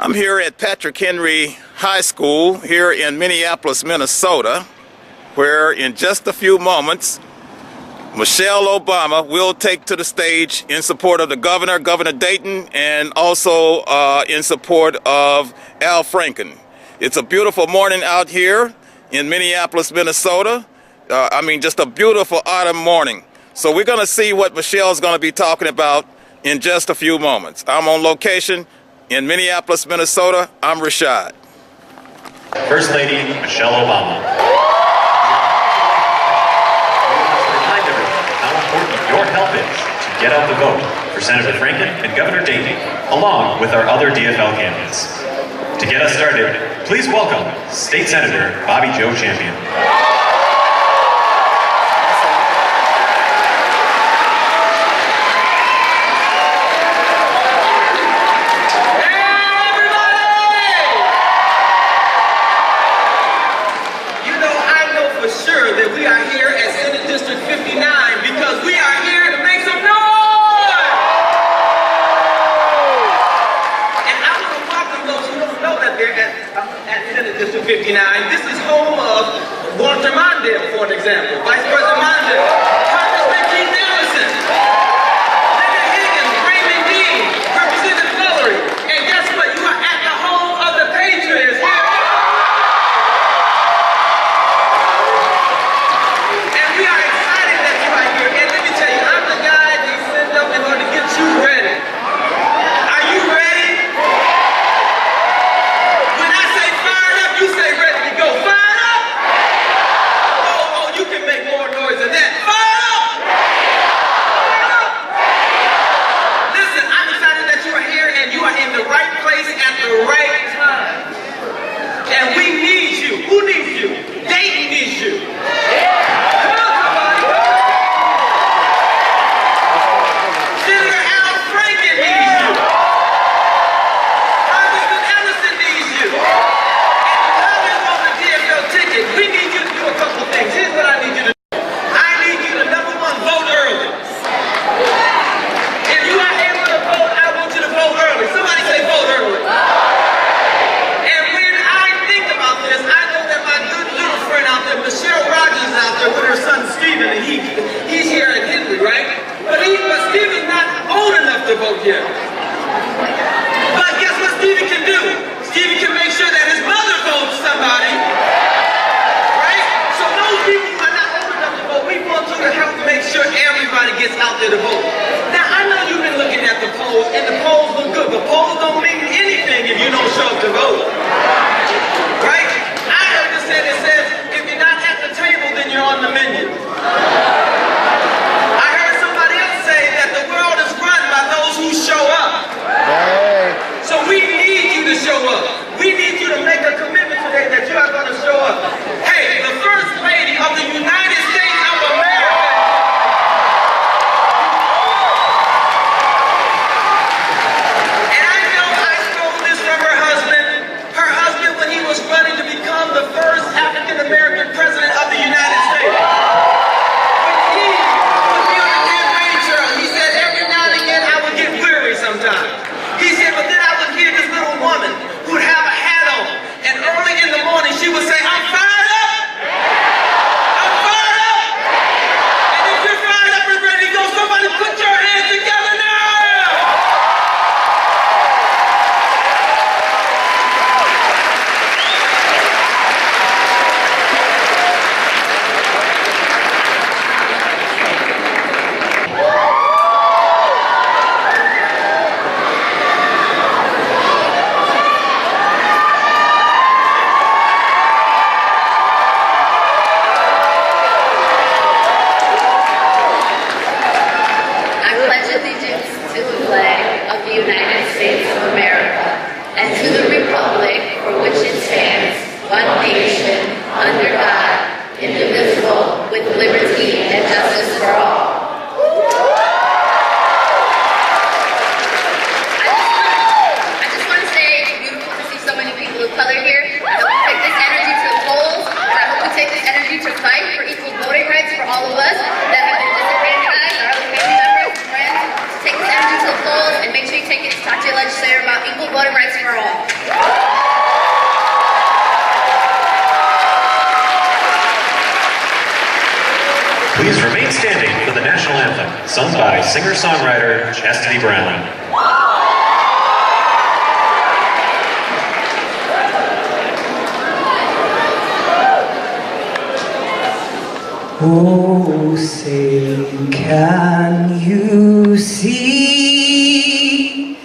I'm here at Patrick Henry High School here in Minneapolis, Minnesota, where in just a few moments, Michelle Obama will take to the stage in support of the governor, Governor Dayton, and also in support of Al Franken. It's a beautiful morning out here in Minneapolis, Minnesota. Just a beautiful autumn morning. So we're going to see what Michelle's going to be talking about in just a few moments. I'm on location in Minneapolis, Minnesota. I'm Rashad. First Lady Michelle Obama. Remind everyone how important your help is to get out the vote for Senator Franken and Governor Dayton, along with our other DFL candidates. To get us started, please welcome State Senator Bobby Joe Champion. District 59. This is home of Walter Mondale, for example, Vice President Mondale, Congressman Keith Ellison, Linda Higgins, Raymond Dean, Representative Guillory, and guess what? You are at the home of the Patriots. And we are excited that you are here. And let me tell you, I'm the guy they send up in order to get you ready. Are you ready? When I say fired up, you say ready to go. Fired up? Oh, you can make more noise than that. Fired up! Fired up! Listen, I'm excited that you are here and you are in the right place at the right time. And we need you. Who needs you? Dayton needs you. Come on, somebody. Senator Al Franken needs you. Congressman Ellison needs you. On the DFL ticket, we need you to do a couple of things. Here's what I need you to do. I need you to, number one, vote early. If you are able to vote, I want you to vote early. Somebody say vote early. And when I think about this, I know that my good little friend out there, Michelle Rogers, is out there with her son Stephen, and he's here at Henry, right? But Stephen's not old enough to vote yet. But guess what Stephen can do? Stephen can make sure that his mother votes somebody. Right? So those people who are not old enough to vote, we want you to help make sure everybody gets out there to vote. Now, I know you've been looking at the polls, and the polls look good, but polls don't mean anything if you don't show up to vote. Right? I heard this said, it says, if you're not at the table, then you're on the menu. I heard somebody else say that the world is run by those who show up. So we need you to show up. We need you to make a commitment today that you are going to show up. Hey, the First Lady of the United States of America. Gentlemen, sung by singer-songwriter Chastity Brown. Oh, say, can you see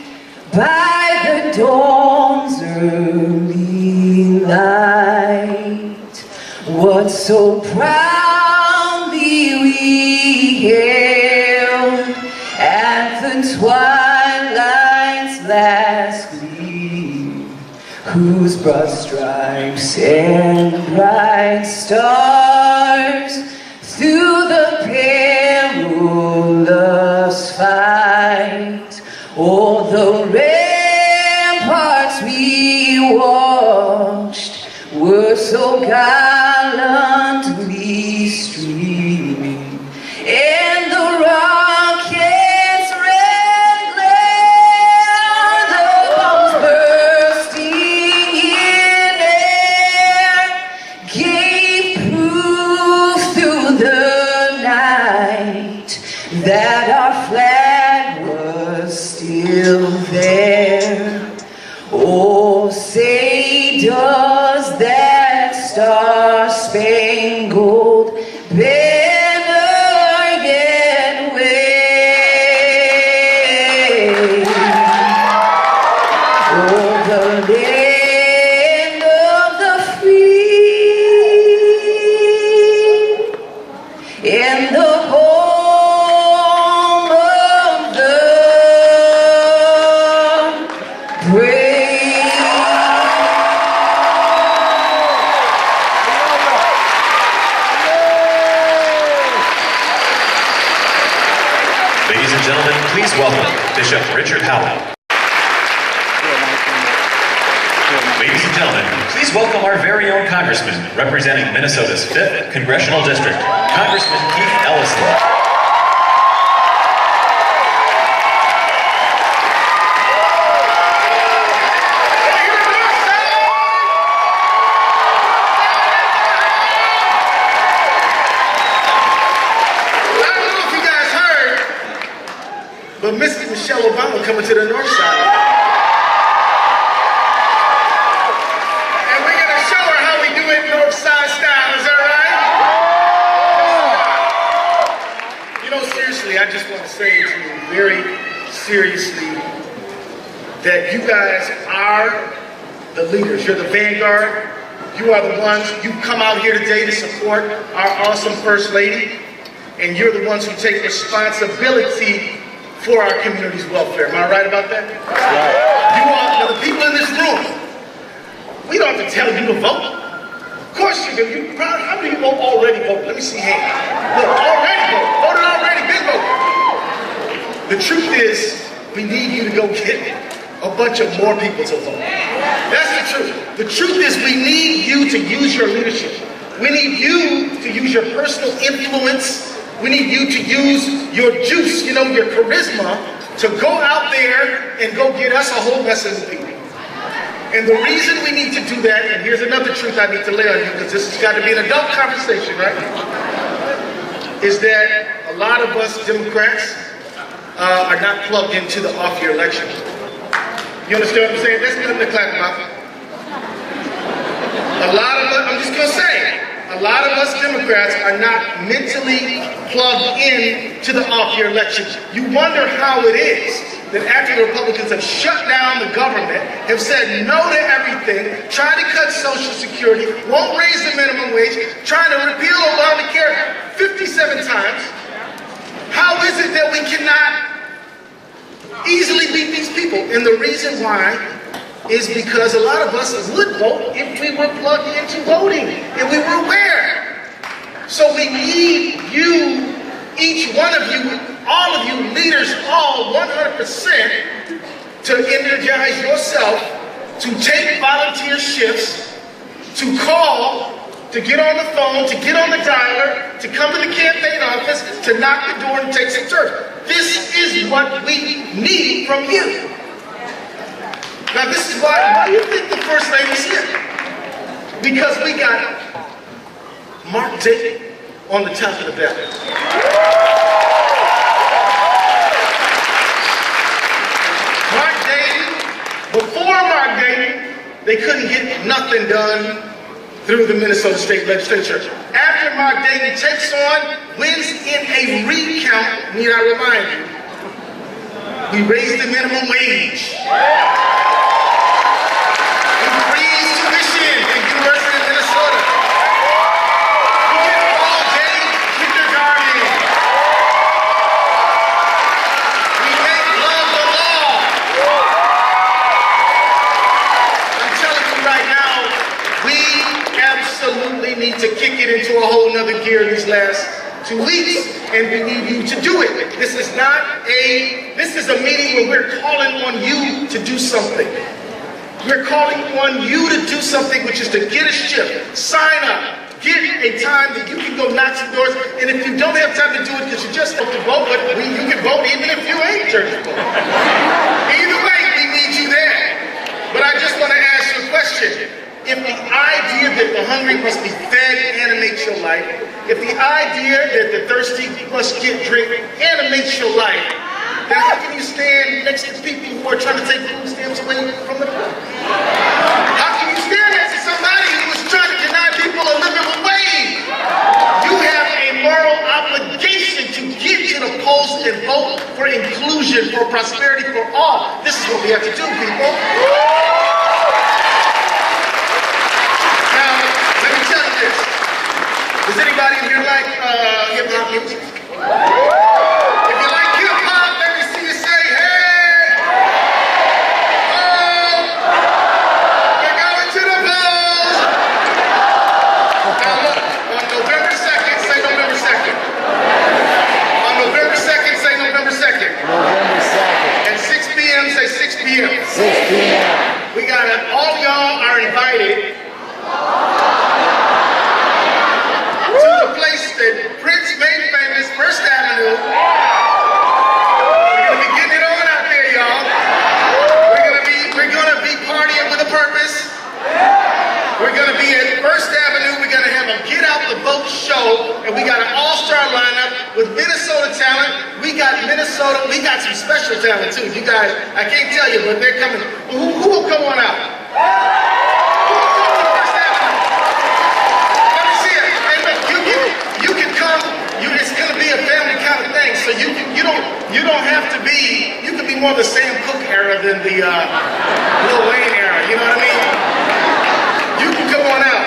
by the dawn's early light what so proudly we hailed at the twilight's last gleam, whose broad stripes and bright stars through the perilous fight, o'er the ramparts we watched were so gallantly streaming, and the rockets' red glare, the bombs bursting in air, gave proof through the night that our flag was still there. Oh, say, does that star-spangled banner yet wave o'er the land of the free and the home of the brave? Ladies and gentlemen, please welcome Bishop Richard Howell. Ladies and gentlemen, please welcome our very own Congressman representing Minnesota's 5th Congressional District, Congressman Keith Ellison. I don't know if you guys heard, but Mrs. Michelle Obama coming to the north side. And we're gonna show her how we do it north side style, is that right? You know, seriously, I just want to say to you very seriously that you guys are the leaders. You're the vanguard. You are the ones, you come out here today to support our awesome First Lady, and you're the ones who take responsibility for our community's welfare. Am I right about that? Right. You are the people in this room. We don't have to tell you to vote. Of course you do. You proud? How many people already voted? Let me see hands. Look, already voted. Voted already. Been voted. The truth is, we need you to go get a bunch of more people to vote. That's the truth. The truth is, we need you to use your leadership. We need you to use your personal influence. We need you to use your juice, you know, your charisma, to go out there and go get us a whole mess of people. And the reason we need to do that, and here's another truth I need to lay on you, because this has got to be an adult conversation, right? Is that a lot of us Democrats are not plugged into the off-year election. You understand what I'm saying? That's nothing to clap about. A lot of us, I'm just going to say, a lot of us Democrats are not mentally plugged in to the off-year election. You wonder how it is that after the Republicans have shut down the government, have said no to everything, tried to cut Social Security, won't raise the minimum wage, trying to repeal Obamacare 57 times, how is it that we cannot easily beat these people? And the reason why is because a lot of us would vote if we were plugged into voting and we were aware. So we need you, each one of you, all of you leaders, all 100%, to energize yourself, to take volunteer shifts, to call, to get on the phone, to get on the dialer, to come to the campaign office, to knock the door and take some turf. This is what we need from you. Now this is why you think the First Lady's here. Because we got Mark Dayton on the top of the ballot. they couldn't get nothing done through the Minnesota State Legislature. After Mark Dayton takes on, wins in a recount, need I remind you, we raised the minimum wage. We raised tuition in the University of Minnesota. We get all-day kindergarten. We make love the law. I'm telling you right now, we absolutely need to kick it into a whole nother gear these last 2 weeks, and we need you to do it. This is a meeting where we're calling on you to do something. We're calling on you to do something, which is to get a shift, sign up, get a time that you can go knock some doors, and if you don't have time to do it because you just have to vote, but you can vote even if you ain't church vote. Either way, we need you there. But I just want to ask you a question. If the idea that the hungry must be fed animates your life, if the idea that the thirsty must get drink animates your life, then how can you stand next to people who are trying to take food stamps away from the poor? How can you stand next to somebody who is trying to deny people a living wage? You have a moral obligation to get to the polls and vote for inclusion, for prosperity for all. This is what we have to do, people. Does anybody in here like hip-hop music? If you like hip-hop, let me see you say, hey! Oh! We're going to the polls! Now look, on November 2nd, say November 2nd. On November 2nd, say November 2nd. November 2nd. At 6 p.m., say 6 p.m. 6 p.m. We got it. All y'all are invited that Prince made famous, First Avenue. We're gonna be getting it on out there, y'all. We're gonna be partying with a purpose. We're gonna be at First Avenue. We're gonna have a Get Out the Vote show, and we got an all-star lineup with Minnesota talent. We got some special talent too. You guys, I can't tell you, but they're coming. Who will come on out? It's gonna be a family kind of thing, so you don't have to be. You can be more the Sam Cooke era than the Lil Wayne era. You know what I mean? You can come on out,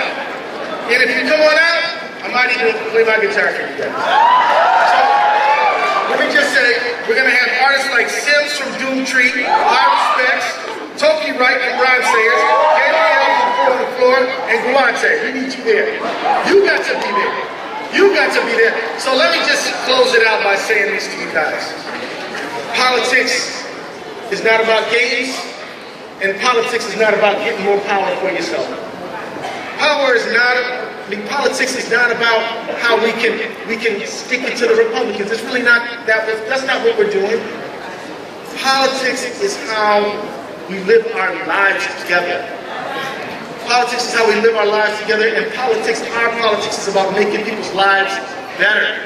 and if you come on out, I might even play my guitar for you guys. So let me just say, we're gonna have artists like Sims from Doomtree, High Respects, Toki Wright from Rhyme Sayers, Gabrielle from Four on the Floor, and Guante. We need you there. You got to be there. You got to be there. So let me just close it out by saying this to you guys. Politics is not about games, and politics is not about getting more power for yourself. Politics is not about how we can stick it to the Republicans. It's really not that's not what we're doing. Politics is how we live our lives together. Politics is how we live our lives together, and our politics is about making people's lives better.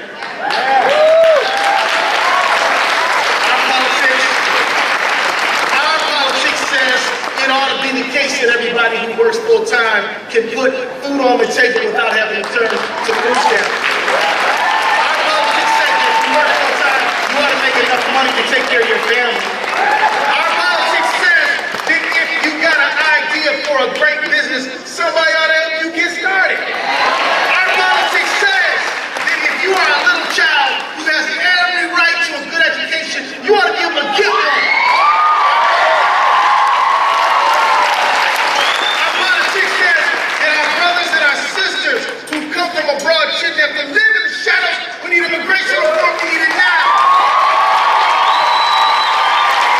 Our politics says it ought to be the case that everybody who works full-time can put food on the table without having to turn to food stamps. Our politics says that if you work full-time, you ought to make enough money to take care of your family. Our politics says that if you got an idea for a great business, somebody ought to help you get started. Our politics says that if you are a little child who has every right to a good education, you ought to be able to get one. Our politics says that our brothers and our sisters who come from abroad shouldn't have to live in the shadows. We need immigration reform. We need it now.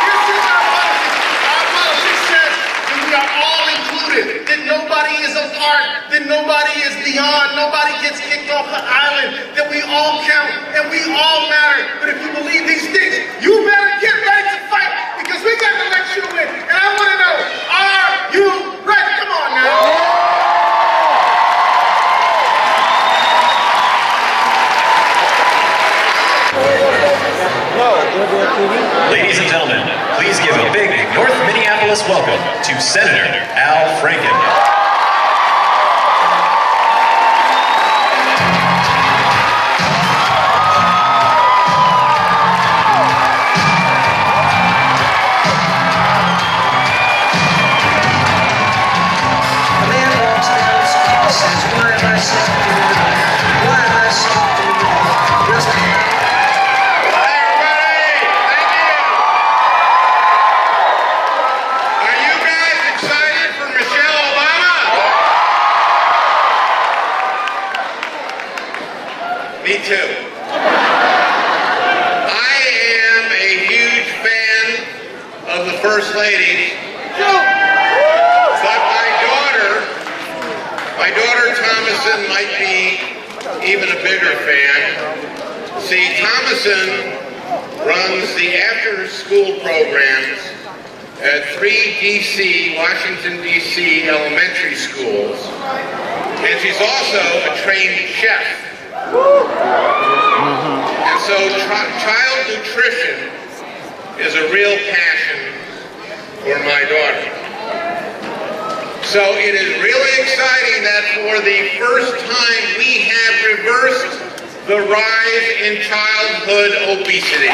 This is our politics. Our politics says that we are all included, that nobody is apart, that nobody is beyond, nobody gets kicked off the island, that we all count and we all matter. But if you believe these things, you better get ready to fight, because we got an election to win. And I want to know, are you ready? Come on now. Ladies and gentlemen, please give a big North Minneapolis Minneapolis welcome to Senator Al Franken. Me too. I am a huge fan of the First Lady, but my daughter Thomason might be even a bigger fan. See, Thomason runs the after-school programs at 3 D.C., Washington, D.C. elementary schools, and she's also a trained chef. And so child nutrition is a real passion for my daughter. So it is really exciting that for the first time we have reversed the rise in childhood obesity.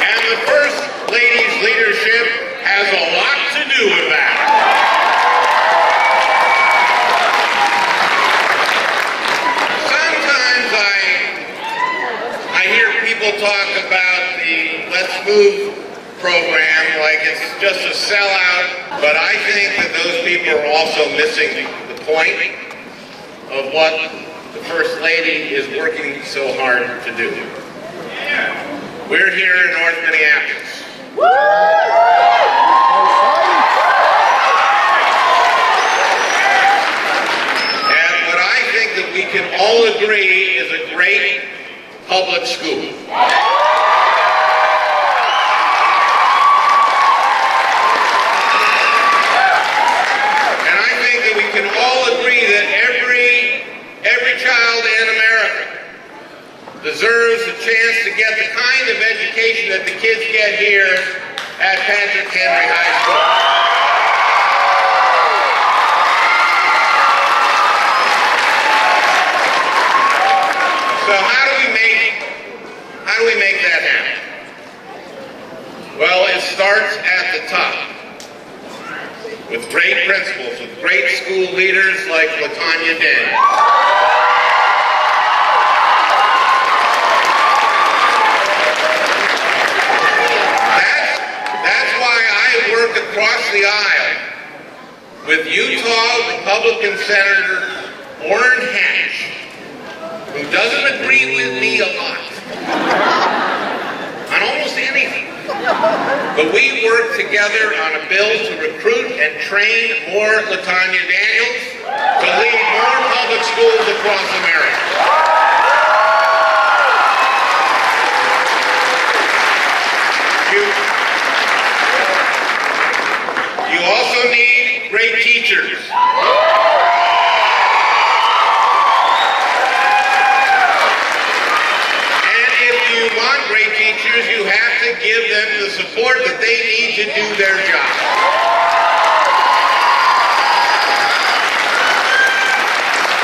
And the First Lady's leadership has a lot to do with that. Sometimes I hear people talk about the Let's Move program like it's just a sellout, but I think that those people are also missing the point of what the First Lady is working so hard to do. We're here in North Minneapolis. We can all agree is a great public school. And I think that we can all agree that every child in America deserves a chance to get the kind of education that the kids get here at Patrick Henry High School. So how do we make that happen? Well, it starts at the top with great principals, with great school leaders like LaTanya Daniels. That's why I work across the aisle with Utah Republican Senator Orrin Hatch, who doesn't agree with me a lot on almost anything. But we work together on a bill to recruit and train more LaTanya Daniels to lead more public schools across America. You also need great teachers. You have to give them the support that they need to do their job.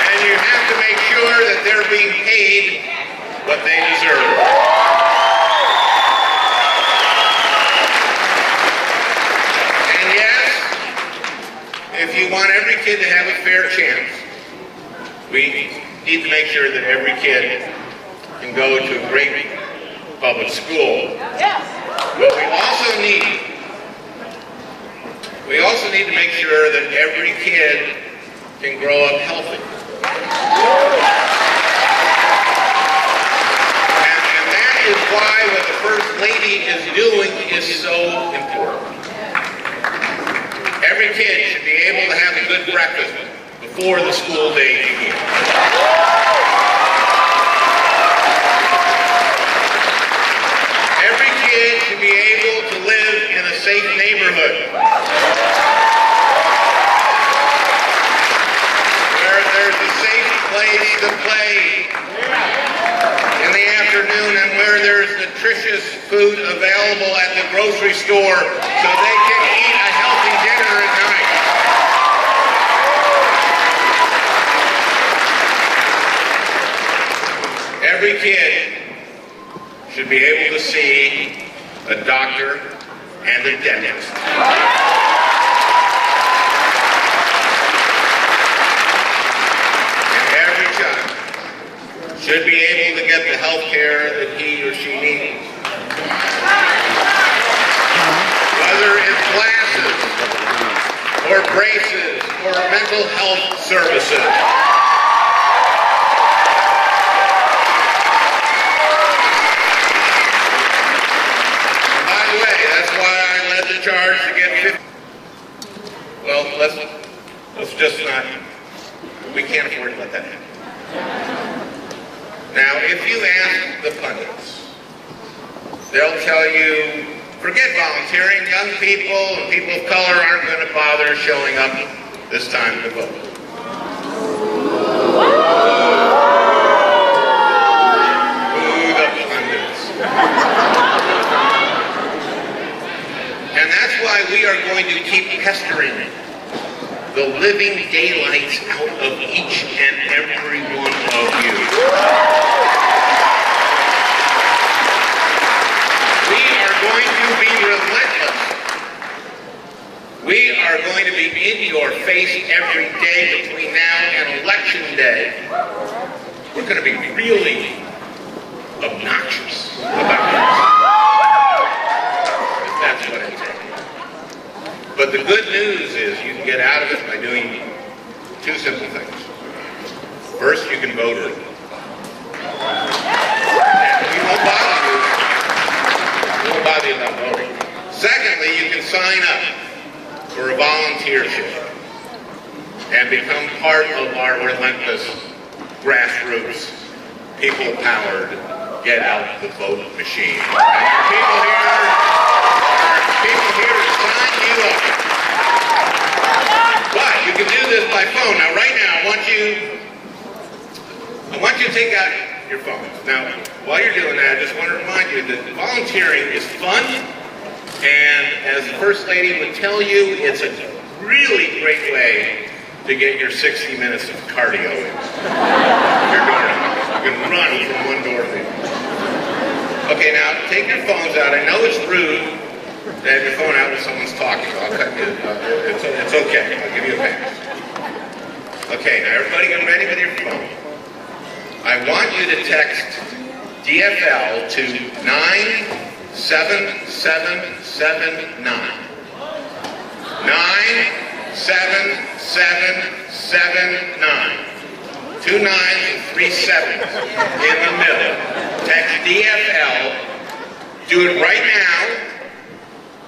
And you have to make sure that they're being paid what they deserve. And yes, if you want every kid to have a fair chance, we need to make sure that every kid can go to a great public school. Yes. But we also need to make sure that every kid can grow up healthy. And that is why what the First Lady is doing is so important. Every kid should be able to have a good breakfast before the school day begins. To be able to live in a safe neighborhood where there's a safe place to play in the nutritious food available at the grocery store so they can eat a healthy dinner at night. Every kid should be able to see a doctor and a dentist. And every child should be able to get the health care that he or she needs. Whether it's glasses, or braces, or mental health services. By the way, that's why I led the charge to get 50. Well, let's just not, we can't afford to let that happen. Now, if you ask the pundits, they'll tell you, forget volunteering. Young people and people of color aren't going to bother showing up this time to vote. Boo the pundits. And that's why we are going to keep pestering the living daylights out of each and every one of you. We are going to be relentless. We are going to be in your face every day between now and election day. We're going to be really obnoxious about this. That's what it takes. But the good news is you can get out of it by doing two simple things. First, you can vote early. And we won't bother you. We won't bother you about voting. Secondly, you can sign up for a volunteership and become part of our relentless grassroots, people-powered, get out the vote machine. People here to sign you up. But you can do this by phone. Now, right now, I want you to take out your phone. Now, while you're doing that, I just want to remind you that volunteering is fun, and as the First Lady would tell you, it's a really great way to get your 60 minutes of cardio in. You're going you can run from one door to the other. Okay, now, take your phones out. I know it's rude to have your phone out when someone's talking. I'll cut you. It's okay. I'll give you a pass. Okay, now everybody get ready with your phone. I want you to text DFL to 97779. 97779. 2 9s and 3 7s in the middle. Text DFL. Do it right now.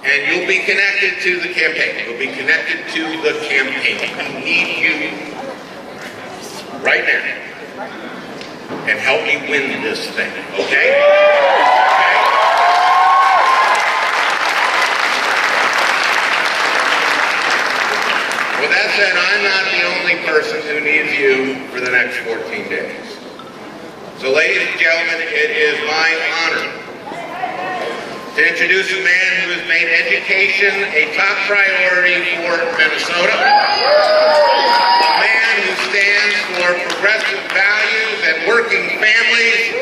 And you'll be connected to the campaign. You'll be connected to the campaign. We need you right now. And help me win this thing, okay? With that said, I'm not the only person who needs you for the next 14 days. So ladies and gentlemen, it is my honor to introduce a man who has made education a top priority for Minnesota. A man who stands for progressive values and working families.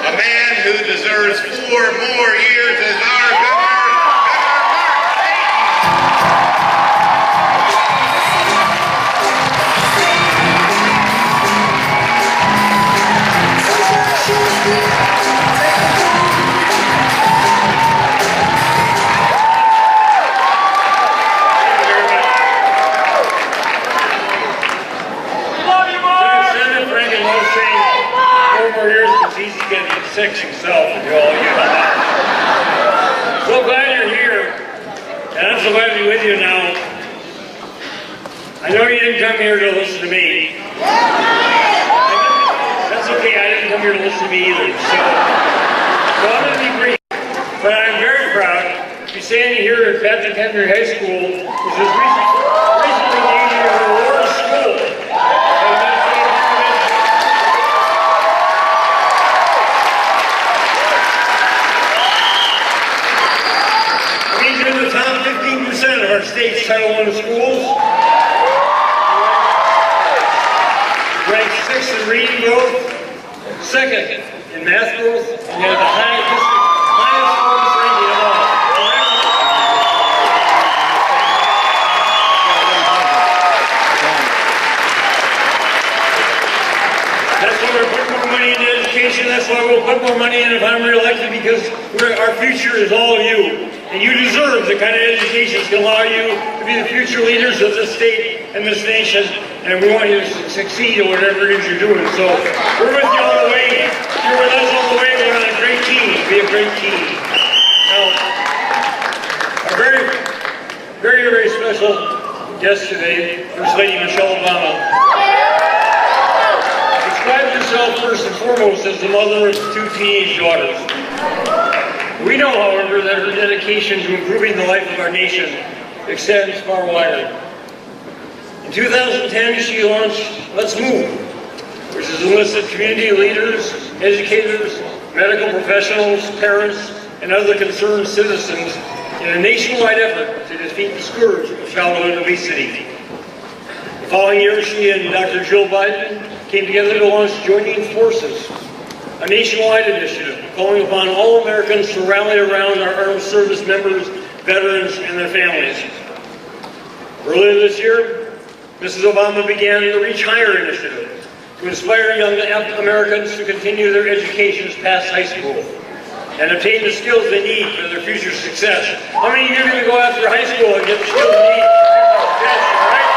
A man who deserves 4 more years as our governor. Six himself, and you all get on that. So glad you're here, and I'm so glad to be with you now. I know you didn't come here to listen to me. That's okay, I didn't come here to listen to me either. So I'm going to be brief, but I'm very proud to be standing here at Patrick Henry High School, which was recently named the Aurora School. state's Title I schools. Ranked 6th in reading growth, 2nd in math growth, and had the highest focus ranking of all. That's why we're putting more money into education. That's why we'll put more money in if I'm reelected, because our future is all of you. And you deserve the kind of education that's going to allow you to be the future leaders of this state and this nation. And we want you to succeed in whatever it is you're doing. So we're with you all the way. You're with us all the way. We're on a great team. Be a great team. Now, our very, very, very special guest today, First Lady Michelle Obama, describes herself first and foremost as the mother of 2 teenage daughters. We know, however, that her dedication to improving the life of our nation extends far wider. In 2010, she launched Let's Move, which has enlisted community leaders, educators, medical professionals, parents, and other concerned citizens in a nationwide effort to defeat the scourge of childhood obesity. The following year, she and Dr. Jill Biden came together to launch Joining Forces, a nationwide initiative calling upon all Americans to rally around our armed service members, veterans, and their families. Earlier this year, Mrs. Obama began the Reach Higher initiative to inspire young Americans to continue their educations past high school and obtain the skills they need for their future success. How many of you are going to go after high school and get the skills you need? Yes, all right?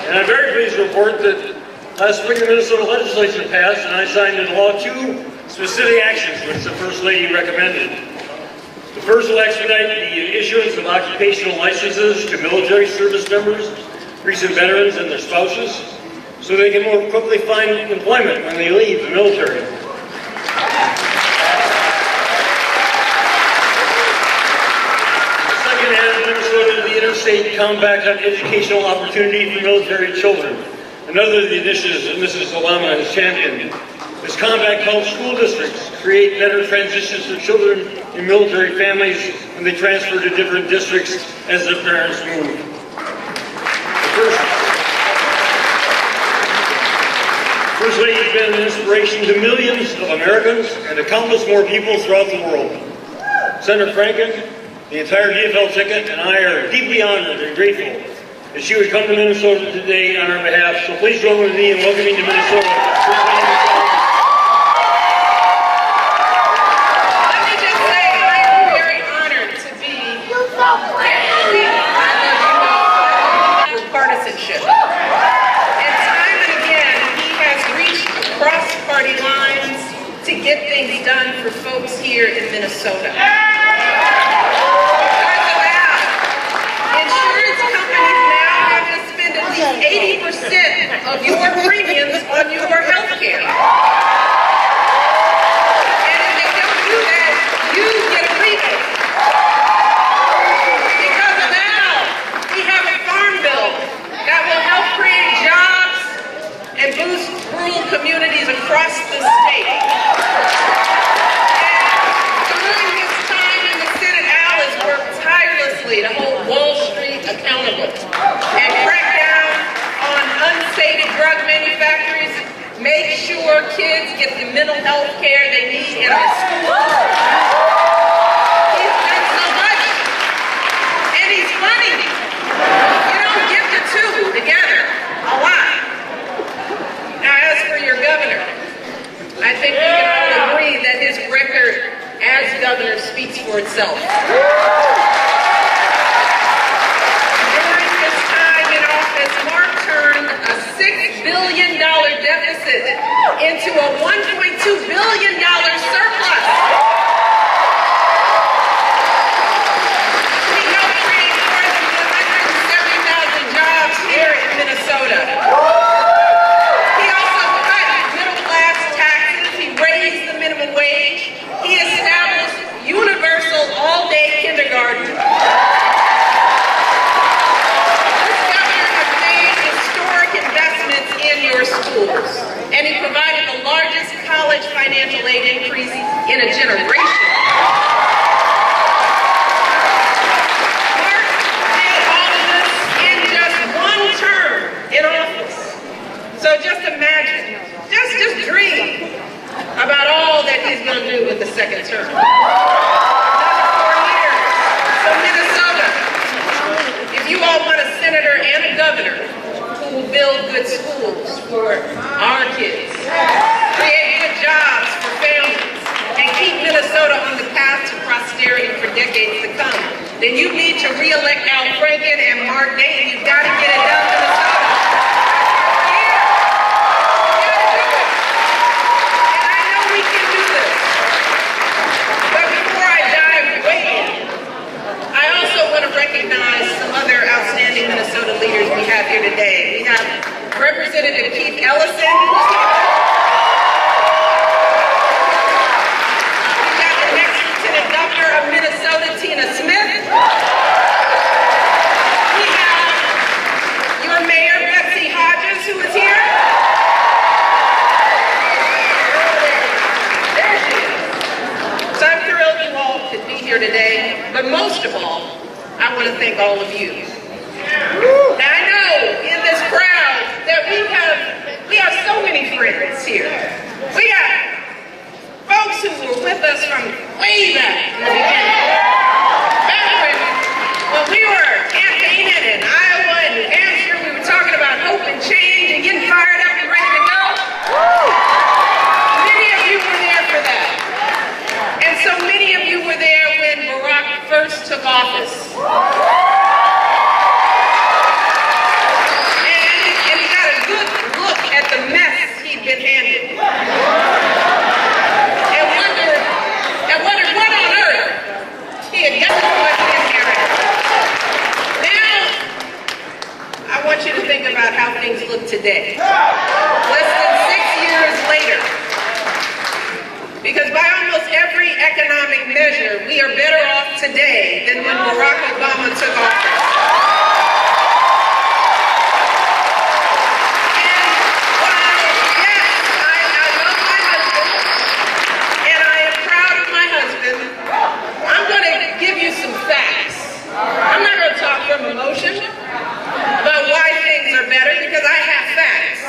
Good. And I'm very pleased to report that last spring the Minnesota legislature passed and I signed into law 2 specific actions which the First Lady recommended. The first will expedite the issuance of occupational licenses to military service members, recent veterans, and their spouses, so they can more quickly find employment when they leave the military. The second has Minnesota the Interstate Compact on Educational Opportunity for Military Children, another of the initiatives that Mrs. Obama has championed. This compact helps school districts create better transitions for children in military families when they transfer to different districts as their parents move. First Lady has been an inspiration to millions of Americans and to countless more people throughout the world. Senator Franken, the entire DFL ticket, and I are deeply honored and grateful that she would come to Minnesota today on our behalf. So please join with me in welcoming to Minnesota. Let me just say I am very honored to be with partisanship. And time and again, he has reached across party lines to get things done for folks here in Minnesota. Insurance companies now have to spend at least 80% of your premiums on your health care. And if they don't do that, you get a rebate. Because of that, we have a farm bill that will help create jobs and boost rural communities across the state. And during his time in the Senate, Al has worked tirelessly to hold Wall Street accountable and crack down on unsated drug manufacturers, make sure kids get the mental health care they need in our schools. He's done so much, and he's funny. You don't get the two together a lot. Now, as for your governor, I think we can all agree that his record as governor speaks for itself. During his time in office, Mark turned a $6 billion deficit into a $1.2 billion surplus. He helped create more than 170,000 jobs here in Minnesota. He also cut middle-class taxes. He raised the minimum wage. He established universal all-day kindergarten. This governor has made historic investments in your schools, and he provided the largest college financial aid increase in a second term. Another 4 years. So Minnesota, if you all want a senator and a governor who will build good schools for our kids, create good jobs for families, and keep Minnesota on the path to prosperity for decades to come, then you need to re-elect Al Franken and Mark Dayton. You've got to get it done, Minnesota. Recognize some other outstanding Minnesota leaders we have here today. We have Representative Keith Ellison. We got the next Lieutenant Governor of Minnesota, Tina Smith. We have your Mayor, Betsy Hodges, who is here. There she is. So I'm thrilled you all could be here today, but most of all, I want to thank all of you. Now I know in this crowd that we have so many friends here. We got folks who were with us from way back in the beginning. Back when we were campaigning in Iowa and New Hampshire, we were talking about hope and change and getting fired up and ready to go. Many of you were there for that. And so many of you were there when Barack first took office. And he got a good look at the mess he'd been handed. And wondered what on earth he had done to what he inherited. Now, I want you to think about how things look today. Less than 6 years later. Because by almost every economic measure, we are better off today than when Barack Obama took office. And while, yes, I love my husband, and I am proud of my husband, I'm going to give you some facts. I'm not going to talk from emotion about why things are better, because I have facts.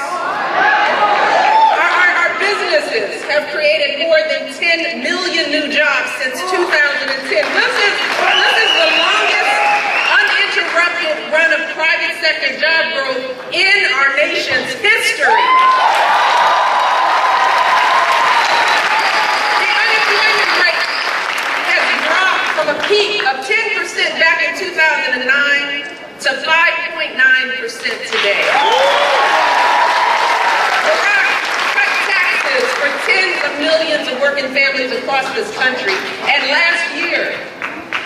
Businesses have created more than 10 million new jobs since 2010. This is the longest uninterrupted run of private sector job growth in our nation's history. The unemployment rate has dropped from a peak of 10% back in 2009 to 5.9% today. For tens of millions of working families across this country. And last year,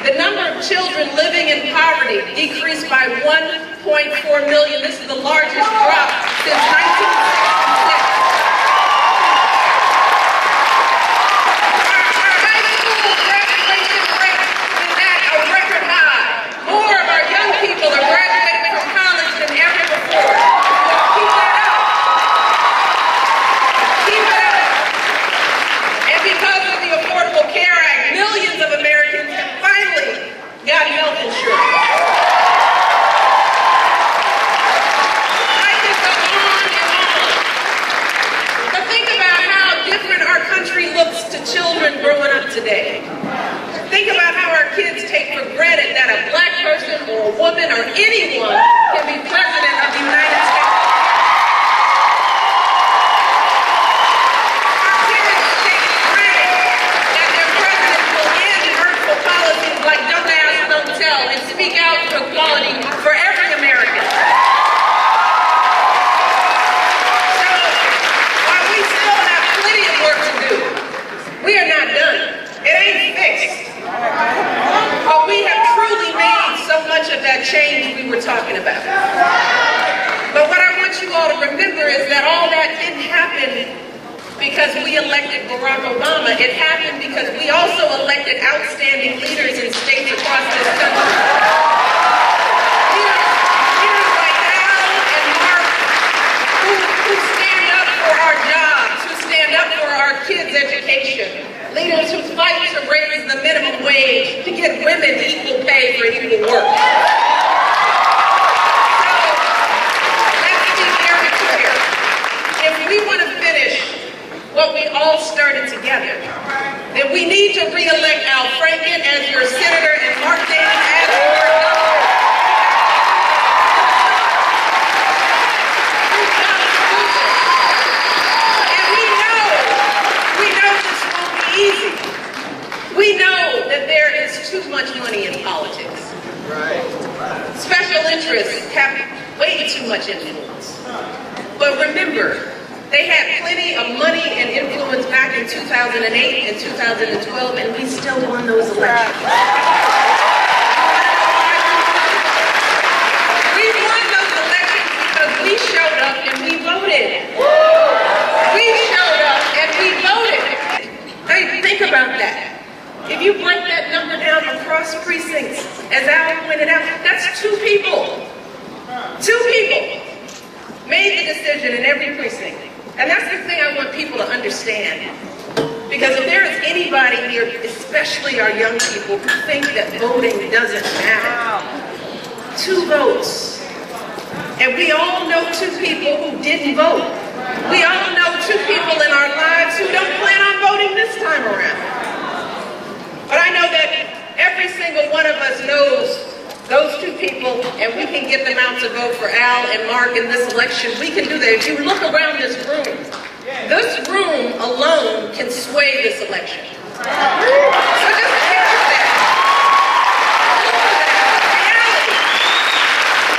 the number of children living in poverty decreased by 1.4 million. This is the largest drop since 1966. Our high school graduation rate is at a record high. More of our young people are graduating from college than ever before. Keep that up. Keep it up. And because of the Affordable Care Act, millions of Americans have finally got health insurance. I could go on and on. But think about how different our country looks to children growing up today. Think about how our kids take for granted that a black person or a woman or anyone can be president of the United States. Our parents take for granted that their president will end hurtful policies like don't ask, don't tell, and speak out for equality for every American. So, while we still have plenty of work to do, we are not done. It ain't fixed. But we have truly made so much of that change we were talking about. But what I want you all to remember is that all that didn't happen because we elected Barack Obama. It happened because we also elected outstanding leaders in states across this country. Leaders like Al and Mark who stand up for our jobs, who stand up for our kids' education. Leaders who fight to raise the minimum wage, to get women equal pay for equal work. So, let's be very clear. If we want to finish what we all started together, then we need to re-elect Al Franken as your senator and Mark Davis as your governor. And we know this won't be easy. We know that there is too much money in politics. Special interests have way too much influence. But remember, they had plenty of money and influence back in 2008 and 2012, and we still won those elections. We won those elections because we showed up and we voted. We showed up and we voted. Hey, think about that. If you break that number down across precincts, as Al pointed out, that's 2 people. 2 people made the decision in every precinct. And that's the thing I want people to understand. Because if there is anybody here, especially our young people, who think that voting doesn't matter, 2 votes. And we all know 2 people who didn't vote. We all know 2 people in our lives who don't plan on voting this time around. But I know that every single one of us knows those 2 people, and we can get them out to vote for Al and Mark in this election. We can do that. If you look around this room alone can sway this election. So just picture that. Reality.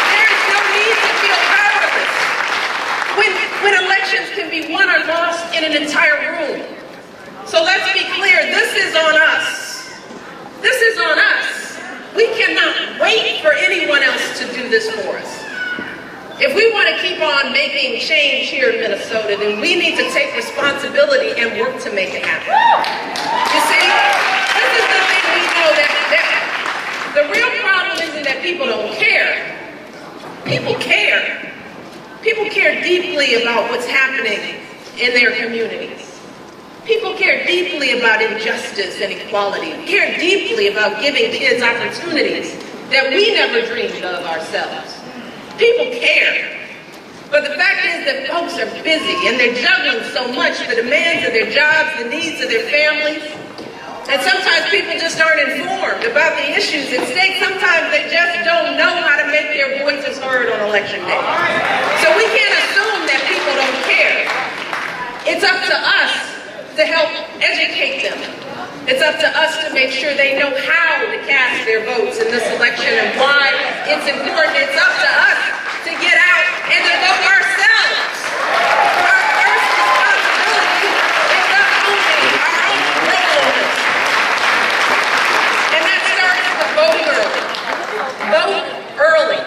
There is no need to feel powerless when elections can be won or lost in an entire room. So let's be clear, this is on us. This is on us. We cannot wait for anyone else to do this for us. If we want to keep on making change here in Minnesota, then we need to take responsibility and work to make it happen. You see, this is the thing we know, that the real problem isn't that people don't care. People care. People care deeply about what's happening in their communities. People care deeply about injustice and equality, care deeply about giving kids opportunities that we never dreamed of ourselves. People care. But the fact is that folks are busy and they're juggling so much, the demands of their jobs, the needs of their families. And sometimes people just aren't informed about the issues at stake. Sometimes they just don't know how to make their voices heard on election day. So we can't assume that people don't care. It's up to us to help educate them. It's up to us to make sure they know how to cast their votes in this election and why it's important. It's up to us to get out and to vote ourselves. Our first responsibility is us owning our own role in this. And that starts with voting early. Vote early.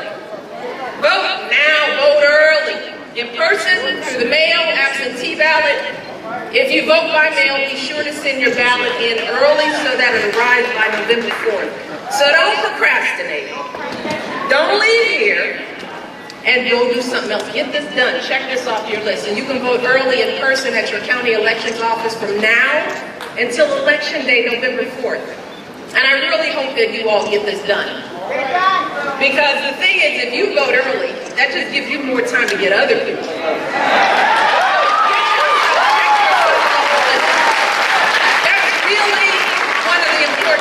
Vote now, vote early. In person, through the mail, absentee ballot. If you vote by mail, be sure to send your ballot in early so that it arrives by November 4th. So don't procrastinate. Don't leave here and go do something else. Get this done. Check this off your list. And you can vote early in person at your county elections office from now until Election Day, November 4th. And I really hope that you all get this done. Because the thing is, if you vote early, that just gives you more time to get other people to vote.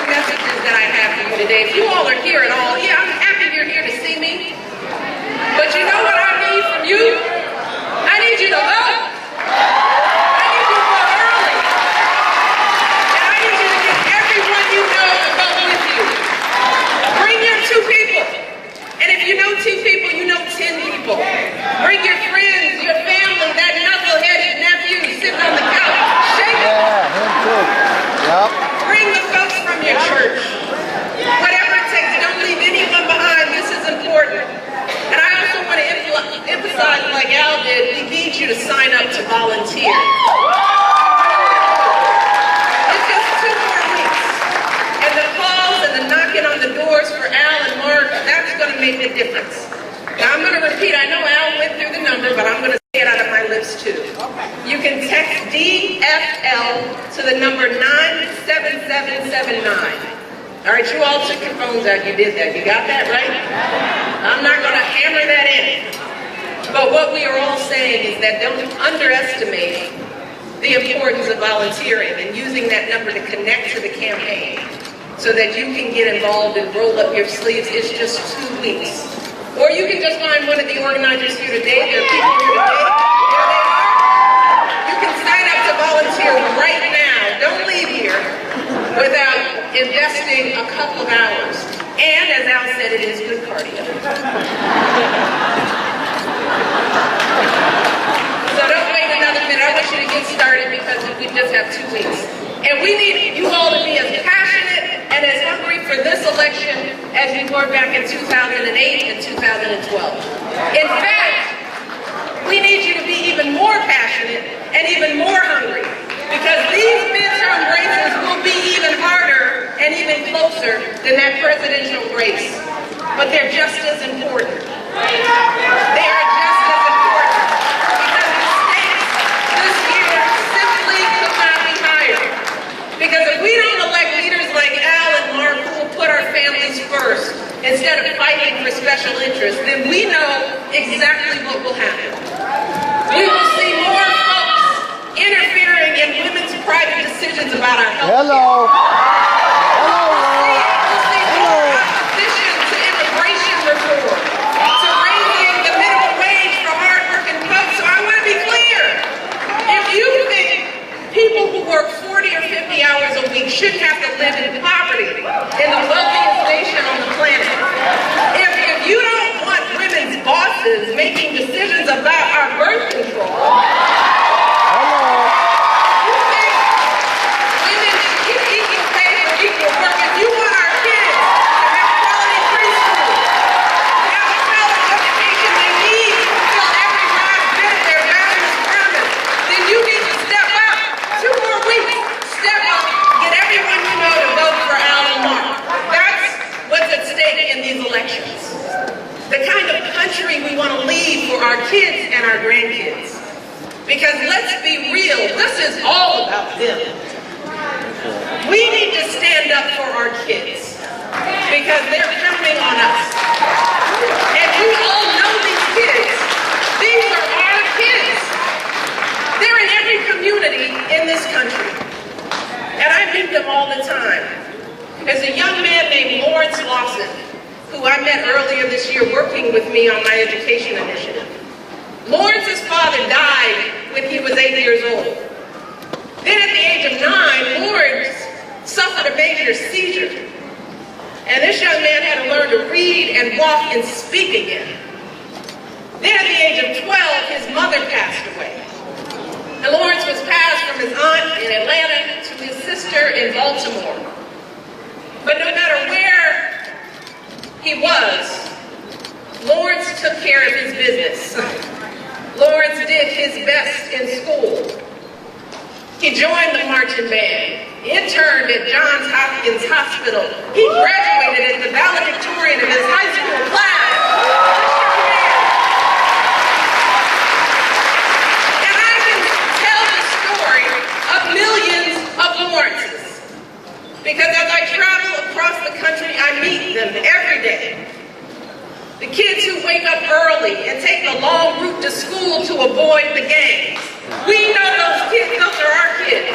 Messages that I have for you today. If you all are here at all, yeah, I'm happy you're here to see me. But you know what I need from you? I need you to vote. I need you to vote early. And I need you to get everyone you know to vote with you. Bring your 2 people. And if you know 2 people, you know 10 people. Bring your friends, your family, that knuckleheaded nephew sitting on the couch. Shake it. Yeah, him too. Yep. Bring the folks from your church. Whatever it takes, don't leave anyone behind. This is important. And I also want to emphasize, like Al did, we need you to sign up to volunteer. It's just 2 more weeks. And the calls and the knocking on the doors for Al and Mark, that's going to make the difference. Now I'm going to repeat, I know Al went through the number, but I'm going to say it out of my lips too. You can text DFL to the number 97779. All right, you all took your phones out, you did that. You got that, right? I'm not going to hammer that in. But what we are all saying is that don't underestimate the importance of volunteering and using that number to connect to the campaign so that you can get involved and roll up your sleeves. It's just 2 weeks. Or you can just find one of the organizers here today. There are people here today. There they are. You can sign up to volunteer right now. Don't leave here without investing a couple of hours. And as Al said, it is good cardio. So don't wait another minute. I want you to get started because we just have 2 weeks. And we need you all to be as passionate and as hungry for this election as you were back in 2008 and 2012. In fact, we need you to be even more passionate and even more hungry because these midterm races will be even harder and even closer than that presidential race. But they're just as important. They are just as important because the stakes this year simply could not be higher. Because if we don't elect leaders like Al and Mark who will put our families first instead of fighting for special interests, then we know exactly what will happen. We will see more folks interfering in women's private decisions about our health. Hello. We'll see more opposition to immigration reform, to raising the minimum wage for hardworking folks. So I want to be clear. If you think people who work 40 or 50 hours a week shouldn't have to live in poverty in the wealthiest nation on the planet, if you don't want women's bosses making decisions about our birth control, you think women should get equal pay for equal work, if you want our kids to have quality preschool, to have the college education they need to fulfill every last bit of their values promise, then you need to step up. 2 more weeks. Step up. Get everyone you know to vote for Al and Mark. That's what's at stake in these elections. The kind of country we want to leave for our kids and our grandkids. Because let's be real, this is all about them. We need to stand up for our kids because they're counting on us. And you all know these kids. These are our kids. They're in every community in this country. And I meet them all the time. There's a young man named Lawrence Lawson, who I met earlier this year working with me on my education initiative. Lawrence's father died when he was 8 years old. Then at the age of 9, Lawrence suffered a major seizure. And this young man had to learn to read and walk and speak again. Then at the age of 12, his mother passed away. And Lawrence was passed from his aunt in Atlanta to his sister in Baltimore. But no matter where he was, Lawrence took care of his business. Lawrence did his best in school. He joined the marching band, interned at Johns Hopkins Hospital. He graduated as the valedictorian of his high school class. And I can tell the story of millions of Lawrences. Because as I travel across the country, I meet them every day. The kids who wake up early and take the long route to school to avoid the gangs. We know those kids, those are our kids.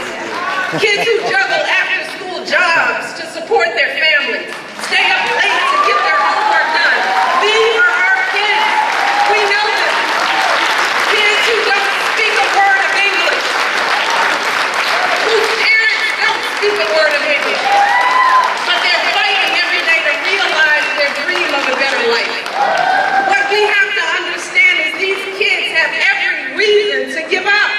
Kids who juggle after-school jobs to support their families, stay up late to get their homework done. These are our kids. We know them. Kids who don't speak a word of English, whose parents don't speak a word of English, but they're fighting every day to realize their dream of a better life. What we have to understand is these kids have every reason to give up.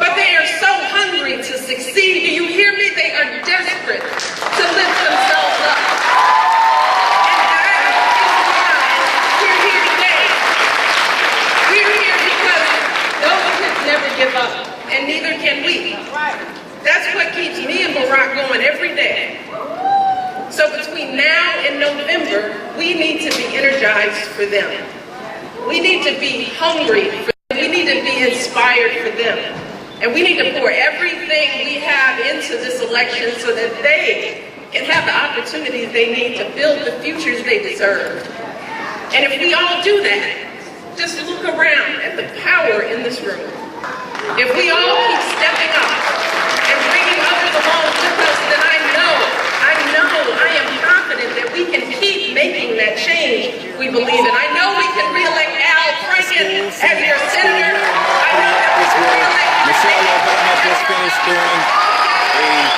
But they are so hungry to succeed. Do you hear me? They are desperate to lift themselves up. And that is why we're here today. We're here because those kids never give up, and neither can we. That's what keeps me and Barack going every day. So between now and November, we need to be energized for them. We need to be hungry for them. We need to be inspired for them. And we need to pour everything we have into this election so that they can have the opportunities they need to build the futures they deserve. And if we all do that, just look around at the power in this room. If we all keep stepping up and bringing others along with us, then I am confident that we can keep making that change we believe in. I know we can re-elect Al Franken as your senator. I know that we can re-elect Michelle Obama just finished doing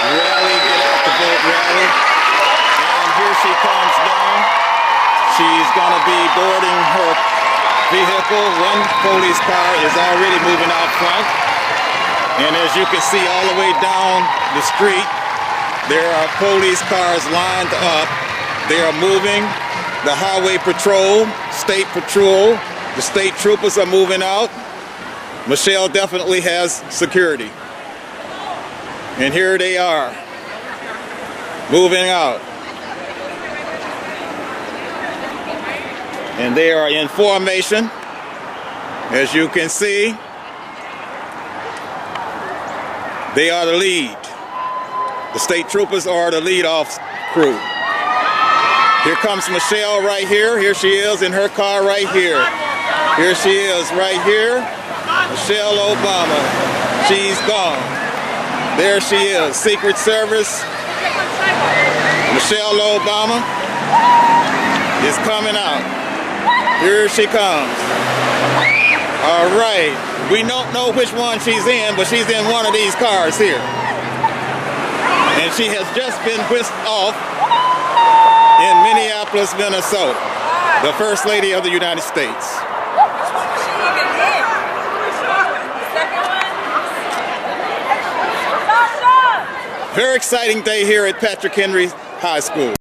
a rally, get out the vote rally. And here she comes down. She's going to be boarding her vehicle. One police car is already moving out front. And as you can see all the way down the street, there are police cars lined up. They are moving. The highway patrol, state patrol, the state troopers are moving out. Michelle definitely has security. And here they are, moving out. And they are in formation, as you can see. They are the lead. The state troopers are the lead-off crew. Here comes Michelle right here. Here she is in her car right here. Here she is right here. Michelle Obama. She's gone. There she is. Secret Service. Michelle Obama is coming out. Here she comes. All right. We don't know which one she's in, but she's in one of these cars here. And she has just been whisked off in Minneapolis, Minnesota. The First Lady of the United States. Very exciting day here at Patrick Henry High School.